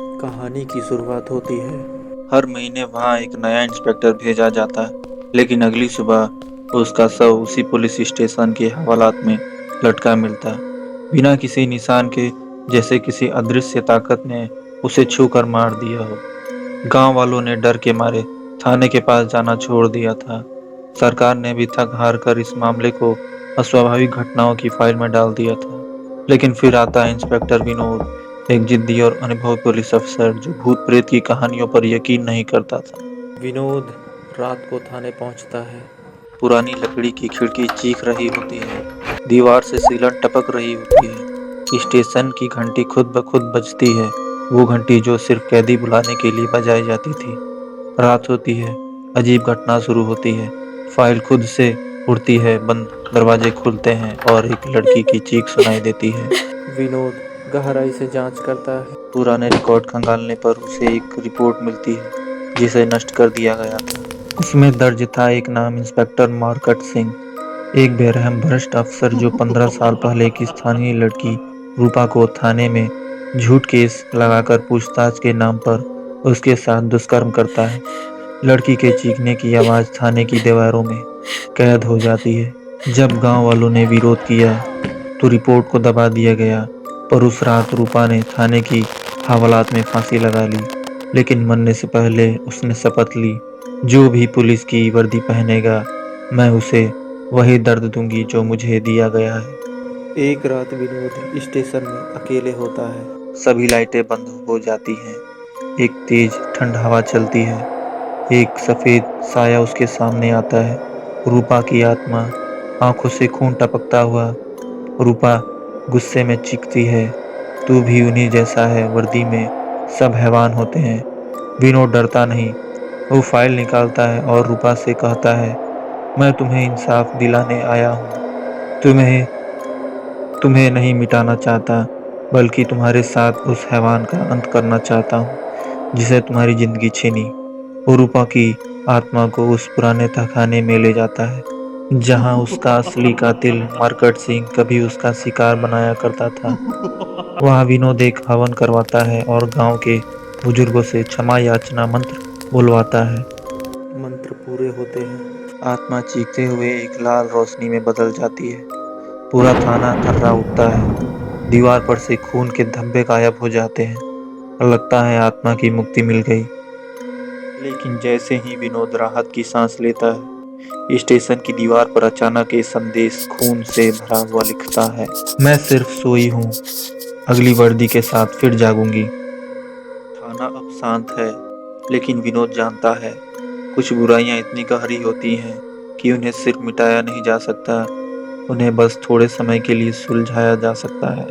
कहानी की शुरुआत होती है। हर महीने वहाँ एक नया इंस्पेक्टर भेजा जाता है, लेकिन अगली सुबह उसका शव उसी पुलिस स्टेशन के हवालात में लटका मिलता है, बिना किसी निशान के, जैसे किसी अदृश्य ताकत ने उसे छू कर मार दिया हो। गांव वालों ने डर के मारे थाने के पास जाना छोड़ दिया था। सरकार ने भी थक हार कर इस मामले को अस्वाभाविक घटनाओं की फाइल में डाल दिया था। लेकिन फिर आता है इंस्पेक्टर विनोद, एक जिद्दी और अनुभवी पुलिस अफसर जो भूत प्रेत की कहानियों पर यकीन नहीं करता था। विनोद रात को थाने पहुंचता है। पुरानी लकड़ी की खिड़की चीख रही होती है, दीवार से सीलन टपक रही होती है, स्टेशन की घंटी खुद ब खुद बजती है, वो घंटी जो सिर्फ कैदी बुलाने के लिए बजाई जाती थी। रात होती है, अजीब घटना शुरू होती है। फाइल खुद से उड़ती है, बंद दरवाजे खुलते हैं और एक लड़की की चीख सुनाई देती है। विनोद गहराई से जांच करता है। पुराने रिकॉर्ड खंगालने पर उसे एक रिपोर्ट मिलती है जिसे नष्ट कर दिया गया था। उसमें दर्ज था एक नाम, इंस्पेक्टर मार्कट सिंह, एक बेरहम भ्रष्ट अफसर जो 15 साल पहले एक स्थानीय लड़की रूपा को थाने में झूठ केस लगाकर पूछताछ के नाम पर उसके साथ दुष्कर्म करता है। लड़की के चीखने की आवाज थाने की दीवारों में कैद हो जाती है। जब गांव वालों ने विरोध किया तो रिपोर्ट को दबा दिया गया, पर उस रात रूपा ने थाने की हवालात में फांसी लगा ली। लेकिन मरने से पहले उसने शपथ ली, जो भी पुलिस की वर्दी पहनेगा मैं उसे वही दर्द दूंगी जो मुझे दिया गया है। एक रात विनोद स्टेशन में अकेले होता है। सभी लाइटें बंद हो जाती हैं। एक तेज ठंड हवा चलती है। एक सफेद साया उसके सामने आता है। रूपा की आत्मा, आंखों से खून टपकता हुआ। रूपा गुस्से में चीखती है, तू भी उन्हीं जैसा है, वर्दी में सब हैवान होते हैं। विनोद डरता नहीं, वो फाइल निकालता है और रूपा से कहता है, मैं तुम्हें इंसाफ दिलाने आया हूँ। तुम्हें तुम्हें नहीं मिटाना चाहता, बल्कि तुम्हारे साथ उस हैवान का अंत करना चाहता हूँ जिसे तुम्हारी जिंदगी छीनी। वो रूपा की आत्मा को उस पुराने तहखाने में ले जाता है जहाँ उसका असली कातिल मार्कट सिंह कभी उसका शिकार बनाया करता था। वहाँ विनोद एक हवन करवाता है और गांव के बुजुर्गों से क्षमा याचना मंत्र बुलवाता है। मंत्र पूरे होते हैं। आत्मा चीखते हुए एक लाल रोशनी में बदल जाती है। पूरा थाना थर्रा उठता है। दीवार पर से खून के धब्बे गायब हो जाते हैं और लगता है आत्मा की मुक्ति मिल गई। लेकिन जैसे ही विनोद राहत की सांस लेता है, स्टेशन की दीवार पर अचानक एक संदेश खून से भरा हुआ लिखता है, मैं सिर्फ सोई हूँ, अगली वर्दी के साथ फिर जागूंगी। थाना अब शांत है, लेकिन विनोद जानता है कुछ बुराइयां इतनी गहरी होती हैं कि उन्हें सिर्फ मिटाया नहीं जा सकता, उन्हें बस थोड़े समय के लिए सुलझाया जा सकता है।